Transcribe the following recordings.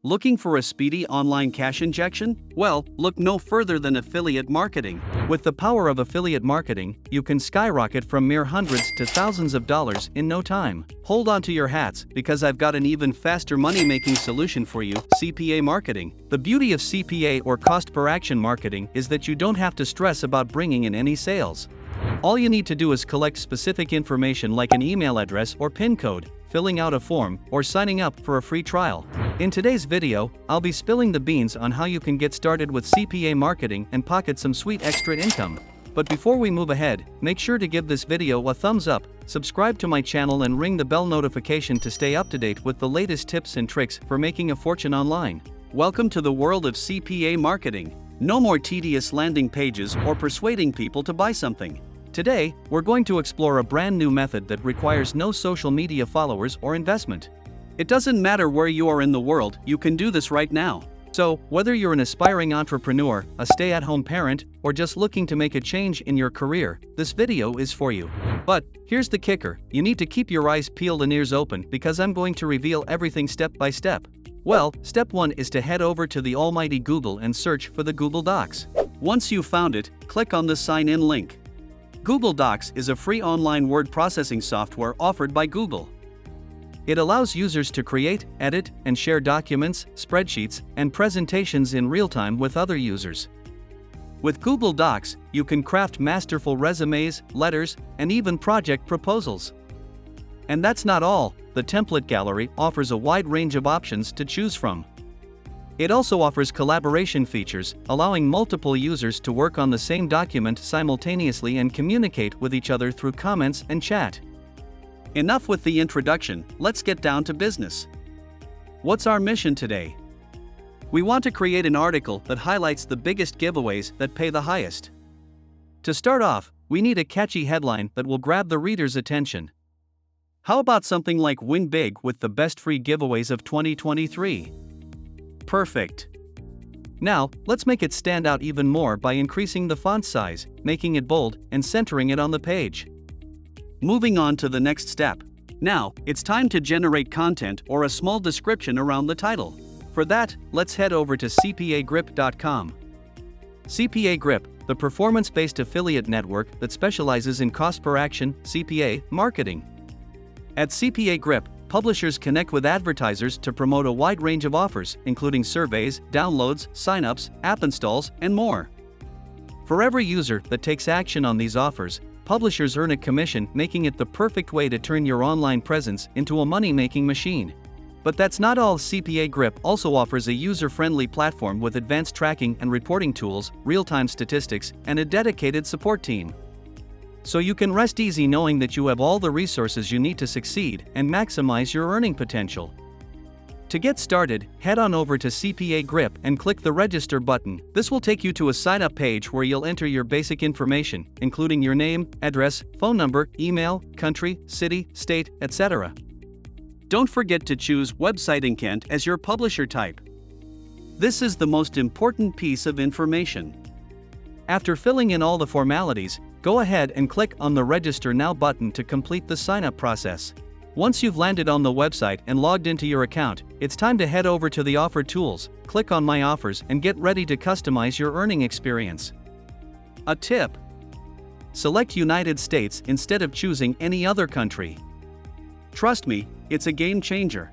Looking for a speedy online cash injection? Well, look no further than affiliate marketing. With the power of affiliate marketing, you can skyrocket from mere hundreds to thousands of dollars in no time. Hold on to your hats, because I've got an even faster money-making solution for you: CPA marketing. The beauty of CPA, or cost per action marketing, is that you don't have to stress about bringing in any sales. All you need to do is collect specific information like an email address or PIN code, filling out a form, or signing up for a free trial. In today's video, I'll be spilling the beans on how you can get started with CPA marketing and pocket some sweet extra income. But before we move ahead, make sure to give this video a thumbs up, subscribe to my channel and ring the bell notification to stay up to date with the latest tips and tricks for making a fortune online. Welcome to the world of CPA marketing. No more tedious landing pages or persuading people to buy something. Today, we're going to explore a brand new method that requires no social media followers or investment. It doesn't matter where you are in the world, you can do this right now. So, whether you're an aspiring entrepreneur, a stay-at-home parent, or just looking to make a change in your career, this video is for you. But here's the kicker: you need to keep your eyes peeled and ears open, because I'm going to reveal everything step by step. Well, step 1 is to head over to the almighty Google and search for the Google Docs. Once you've found it, click on the sign in link. Google Docs is a free online word processing software offered by Google. It allows users to create, edit, and share documents, spreadsheets, and presentations in real time with other users. With Google Docs, you can craft masterful resumes, letters, and even project proposals. And that's not all. The template gallery offers a wide range of options to choose from. It also offers collaboration features, allowing multiple users to work on the same document simultaneously and communicate with each other through comments and chat. Enough with the introduction, let's get down to business. What's our mission today? We want to create an article that highlights the biggest giveaways that pay the highest. To start off, we need a catchy headline that will grab the reader's attention. How about something like "Win Big with the Best Free Giveaways of 2023? Perfect. Now, let's make it stand out even more by increasing the font size, making it bold, and centering it on the page. Moving on to the next step. Now, it's time to generate content or a small description around the title. For that, let's head over to cpagrip.com. CPA Grip, the performance-based affiliate network that specializes in cost per action (CPA) marketing. At CPA Grip, publishers connect with advertisers to promote a wide range of offers, including surveys, downloads, signups, app installs, and more. For every user that takes action on these offers, publishers earn a commission, making it the perfect way to turn your online presence into a money-making machine. But that's not all. CPA Grip also offers a user-friendly platform with advanced tracking and reporting tools, real-time statistics, and a dedicated support team. So you can rest easy knowing that you have all the resources you need to succeed and maximize your earning potential. To get started, head on over to CPA Grip and click the register button. This will take you to a sign-up page where you'll enter your basic information, including your name, address, phone number, email, country, city, state, etc. Don't forget to choose website intent as your publisher type. This is the most important piece of information. After filling in all the formalities, go ahead and click on the Register Now button to complete the sign-up process. Once you've landed on the website and logged into your account, it's time to head over to the Offer tools, click on My Offers, and get ready to customize your earning experience. A tip: select United States instead of choosing any other country. Trust me, it's a game changer.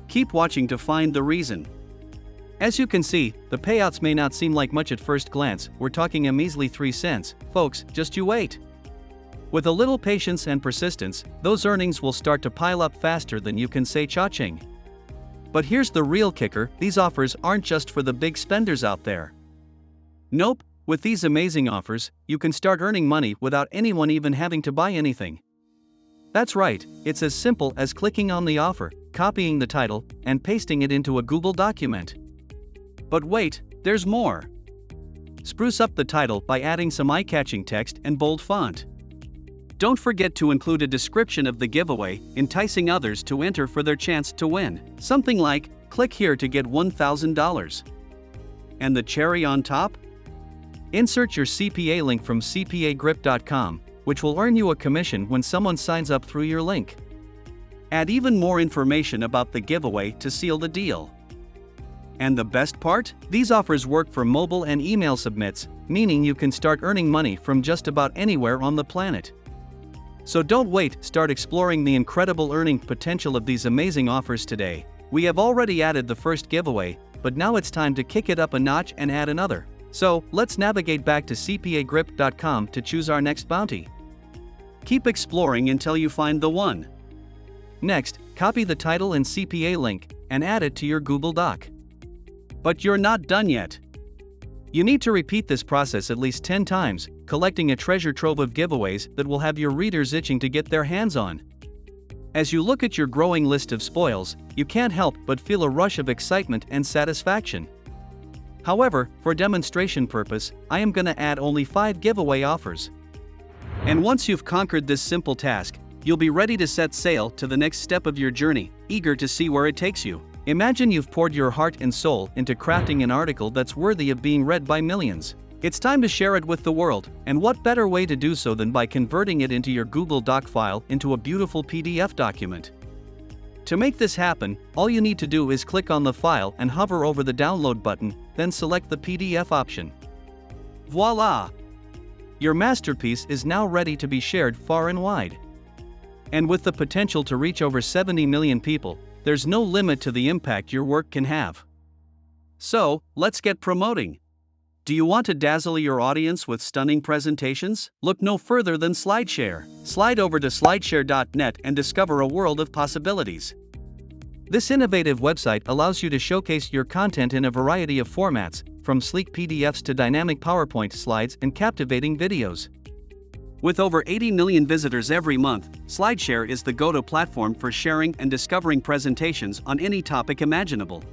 Keep watching to find the reason. As you can see, the payouts may not seem like much at first glance. We're talking a measly 3 cents, folks, just you wait. With a little patience and persistence, those earnings will start to pile up faster than you can say cha-ching. But here's the real kicker: these offers aren't just for the big spenders out there. Nope, with these amazing offers, you can start earning money without anyone even having to buy anything. That's right, it's as simple as clicking on the offer, copying the title, and pasting it into a Google document. But wait, there's more. Spruce up the title by adding some eye-catching text and bold font. Don't forget to include a description of the giveaway, enticing others to enter for their chance to win. Something like, "Click here to get $1,000. And the cherry on top? Insert your CPA link from cpagrip.com, which will earn you a commission when someone signs up through your link. Add even more information about the giveaway to seal the deal. And the best part? These offers work for mobile and email submits, meaning you can start earning money from just about anywhere on the planet. So don't wait, start exploring the incredible earning potential of these amazing offers today. We have already added the first giveaway, but now it's time to kick it up a notch and add another. So, let's navigate back to cpagrip.com to choose our next bounty. Keep exploring until you find the one. Next, copy the title and CPA link and add it to your Google Doc. But you're not done yet. You need to repeat this process at least 10 times, collecting a treasure trove of giveaways that will have your readers itching to get their hands on. As you look at your growing list of spoils, you can't help but feel a rush of excitement and satisfaction. However, for demonstration purpose, I am going to add only 5 giveaway offers. And once you've conquered this simple task, you'll be ready to set sail to the next step of your journey, eager to see where it takes you. Imagine you've poured your heart and soul into crafting an article that's worthy of being read by millions. It's time to share it with the world, and what better way to do so than by converting it into your Google Doc file into a beautiful PDF document. To make this happen, all you need to do is click on the file and hover over the download button, then select the PDF option. Voila! Your masterpiece is now ready to be shared far and wide. And with the potential to reach over 70 million people, there's no limit to the impact your work can have. So, let's get promoting. Do you want to dazzle your audience with stunning presentations? Look no further than SlideShare. Slide over to slideshare.net and discover a world of possibilities. This innovative website allows you to showcase your content in a variety of formats, from sleek PDFs to dynamic PowerPoint slides and captivating videos. With over 80 million visitors every month, SlideShare is the go-to platform for sharing and discovering presentations on any topic imaginable.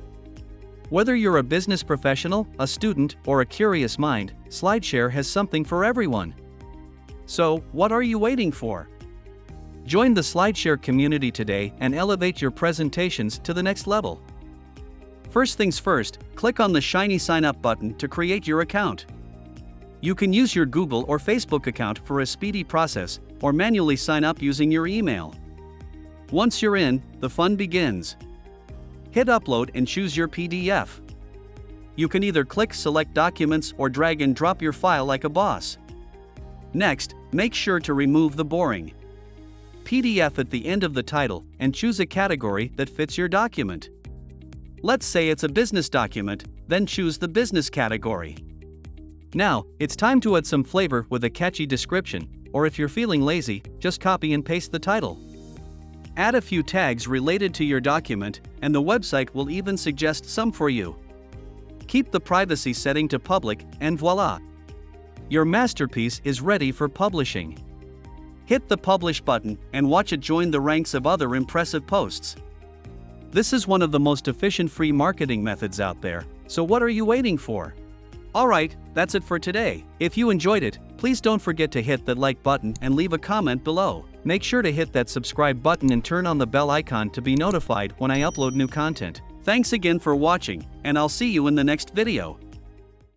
Whether you're a business professional, a student, or a curious mind, SlideShare has something for everyone. So, what are you waiting for? Join the SlideShare community today and elevate your presentations to the next level. First things first, click on the shiny Sign Up button to create your account. You can use your Google or Facebook account for a speedy process, or manually sign up using your email. Once you're in, the fun begins. Hit upload and choose your PDF. You can either click select documents or drag and drop your file like a boss. Next, make sure to remove the boring PDF at the end of the title and choose a category that fits your document. Let's say it's a business document, then choose the business category. Now, it's time to add some flavor with a catchy description, or if you're feeling lazy, just copy and paste the title. Add a few tags related to your document, and the website will even suggest some for you. Keep the privacy setting to public, and voila! Your masterpiece is ready for publishing. Hit the publish button and watch it join the ranks of other impressive posts. This is one of the most efficient free marketing methods out there, so what are you waiting for? Alright, that's it for today. If you enjoyed it, please don't forget to hit that like button and leave a comment below. Make sure to hit that subscribe button and turn on the bell icon to be notified when I upload new content. Thanks again for watching, and I'll see you in the next video.